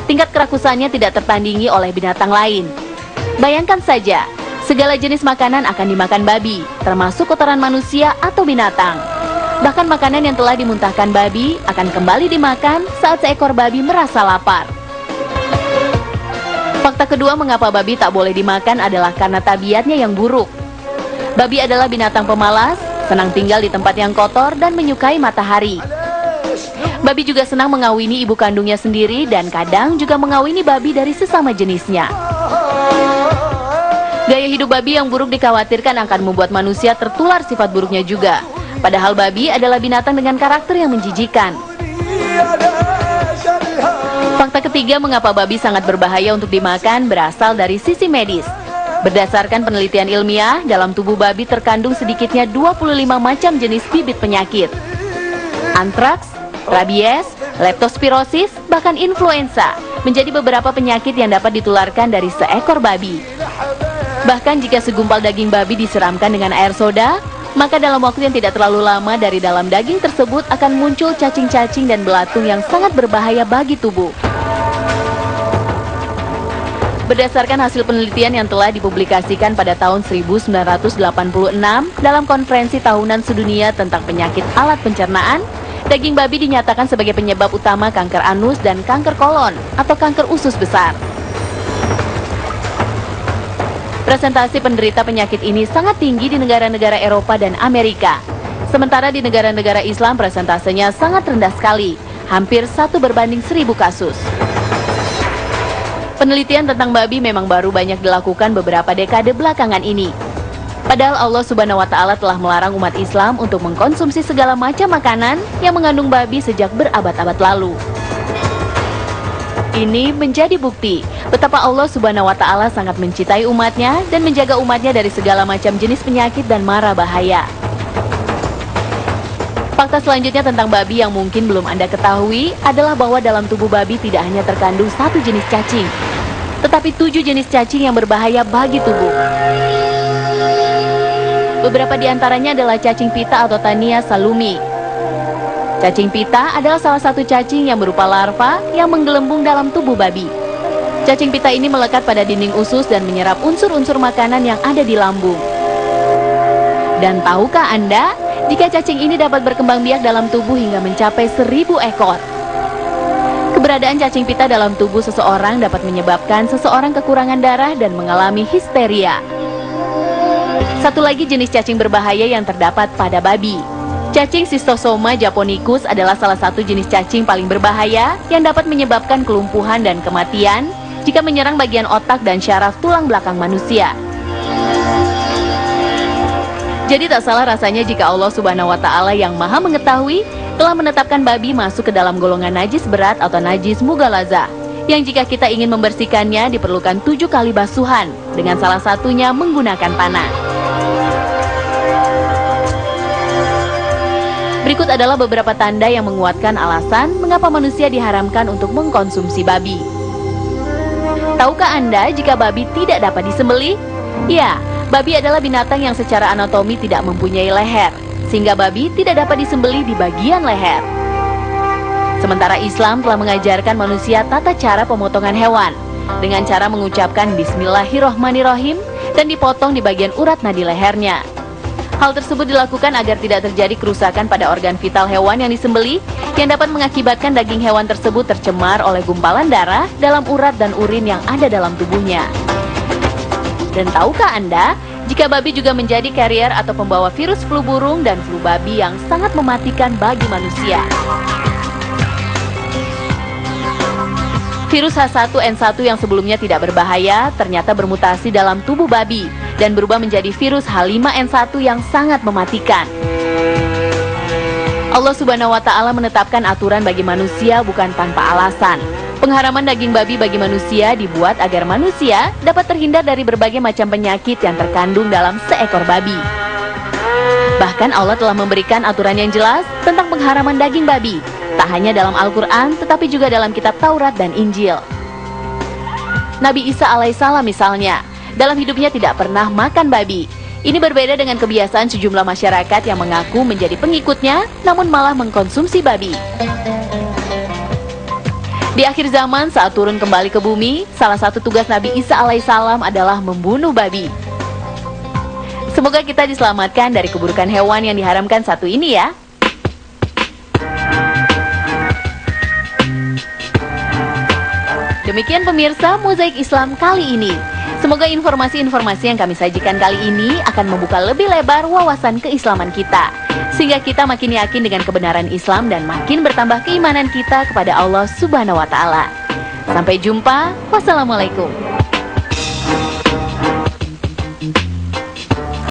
Tingkat kerakusannya tidak tertandingi oleh binatang lain. Bayangkan saja, segala jenis makanan akan dimakan babi, termasuk kotoran manusia atau binatang. Bahkan makanan yang telah dimuntahkan babi akan kembali dimakan saat seekor babi merasa lapar. Fakta kedua mengapa babi tak boleh dimakan adalah karena tabiatnya yang buruk. Babi adalah binatang pemalas, senang tinggal di tempat yang kotor dan menyukai matahari. Babi juga senang mengawini ibu kandungnya sendiri dan kadang juga mengawini babi dari sesama jenisnya. Gaya hidup babi yang buruk dikhawatirkan akan membuat manusia tertular sifat buruknya juga. Padahal babi adalah binatang dengan karakter yang menjijikan. Fakta ketiga mengapa babi sangat berbahaya untuk dimakan berasal dari sisi medis. Berdasarkan penelitian ilmiah, dalam tubuh babi terkandung sedikitnya 25 macam jenis bibit penyakit. Antraks, rabies, leptospirosis, bahkan influenza menjadi beberapa penyakit yang dapat ditularkan dari seekor babi. Bahkan jika segumpal daging babi disiramkan dengan air soda, maka dalam waktu yang tidak terlalu lama dari dalam daging tersebut akan muncul cacing-cacing dan belatung yang sangat berbahaya bagi tubuh. Berdasarkan hasil penelitian yang telah dipublikasikan pada tahun 1986 dalam konferensi tahunan sedunia tentang penyakit alat pencernaan, daging babi dinyatakan sebagai penyebab utama kanker anus dan kanker kolon atau kanker usus besar. Presentasi penderita penyakit ini sangat tinggi di negara-negara Eropa dan Amerika. Sementara di negara-negara Islam presentasenya sangat rendah sekali, hampir 1:1000 kasus. Penelitian tentang babi memang baru banyak dilakukan beberapa dekade belakangan ini. Padahal Allah Subhanahu wa Ta'ala telah melarang umat Islam untuk mengkonsumsi segala macam makanan yang mengandung babi sejak berabad-abad lalu. Ini menjadi bukti betapa Allah Subhanahu wa Ta'ala sangat mencintai umatnya dan menjaga umatnya dari segala macam jenis penyakit dan mara bahaya. Fakta selanjutnya tentang babi yang mungkin belum Anda ketahui adalah bahwa dalam tubuh babi tidak hanya terkandung 1 jenis cacing, tetapi 7 jenis cacing yang berbahaya bagi tubuh. Beberapa di antaranya adalah cacing pita atau Tania salumi. Cacing pita adalah salah satu cacing yang berupa larva yang menggelembung dalam tubuh babi. Cacing pita ini melekat pada dinding usus dan menyerap unsur-unsur makanan yang ada di lambung. Dan tahukah Anda, jika cacing ini dapat berkembang biak dalam tubuh hingga mencapai 1000 ekor. Keberadaan cacing pita dalam tubuh seseorang dapat menyebabkan seseorang kekurangan darah dan mengalami histeria. Satu lagi jenis cacing berbahaya yang terdapat pada babi. Cacing Schistosoma japonicus adalah salah satu jenis cacing paling berbahaya yang dapat menyebabkan kelumpuhan dan kematian jika menyerang bagian otak dan syaraf tulang belakang manusia. Jadi tak salah rasanya jika Allah Subhanahu wa Ta'ala yang Maha Mengetahui telah menetapkan babi masuk ke dalam golongan najis berat atau najis mughalazah, yang jika kita ingin membersihkannya diperlukan 7 kali basuhan, dengan salah satunya menggunakan panah. Berikut adalah beberapa tanda yang menguatkan alasan mengapa manusia diharamkan untuk mengkonsumsi babi. Tahukah Anda jika babi tidak dapat disembelih? Ya, babi adalah binatang yang secara anatomi tidak mempunyai leher, sehingga babi tidak dapat disembelih di bagian leher. Sementara Islam telah mengajarkan manusia tata cara pemotongan hewan, dengan cara mengucapkan Bismillahirrohmanirrohim dan dipotong di bagian urat nadi lehernya. Hal tersebut dilakukan agar tidak terjadi kerusakan pada organ vital hewan yang disembelih, yang dapat mengakibatkan daging hewan tersebut tercemar oleh gumpalan darah dalam urat dan urin yang ada dalam tubuhnya. Dan tahukah Anda, jika babi juga menjadi karier atau pembawa virus flu burung dan flu babi yang sangat mematikan bagi manusia. Virus H1N1 yang sebelumnya tidak berbahaya ternyata bermutasi dalam tubuh babi dan berubah menjadi virus H5N1 yang sangat mematikan. Allah Subhanahu wa Ta'ala menetapkan aturan bagi manusia bukan tanpa alasan. Pengharaman daging babi bagi manusia dibuat agar manusia dapat terhindar dari berbagai macam penyakit yang terkandung dalam seekor babi. Bahkan Allah telah memberikan aturan yang jelas tentang pengharaman daging babi, tak hanya dalam Al-Quran, tetapi juga dalam kitab Taurat dan Injil. Nabi Isa alaihissalam misalnya, dalam hidupnya tidak pernah makan babi. Ini berbeda dengan kebiasaan sejumlah masyarakat yang mengaku menjadi pengikutnya, namun malah mengkonsumsi babi. Di akhir zaman saat turun kembali ke bumi, salah satu tugas Nabi Isa alaihissalam adalah membunuh babi. Semoga kita diselamatkan dari keburukan hewan yang diharamkan satu ini ya. Demikian pemirsa Mozaik Islam kali ini. Semoga informasi-informasi yang kami sajikan kali ini akan membuka lebih lebar wawasan keislaman kita, sehingga kita makin yakin dengan kebenaran Islam dan makin bertambah keimanan kita kepada Allah Subhanahu wa Ta'ala. Sampai jumpa. Wassalamualaikum.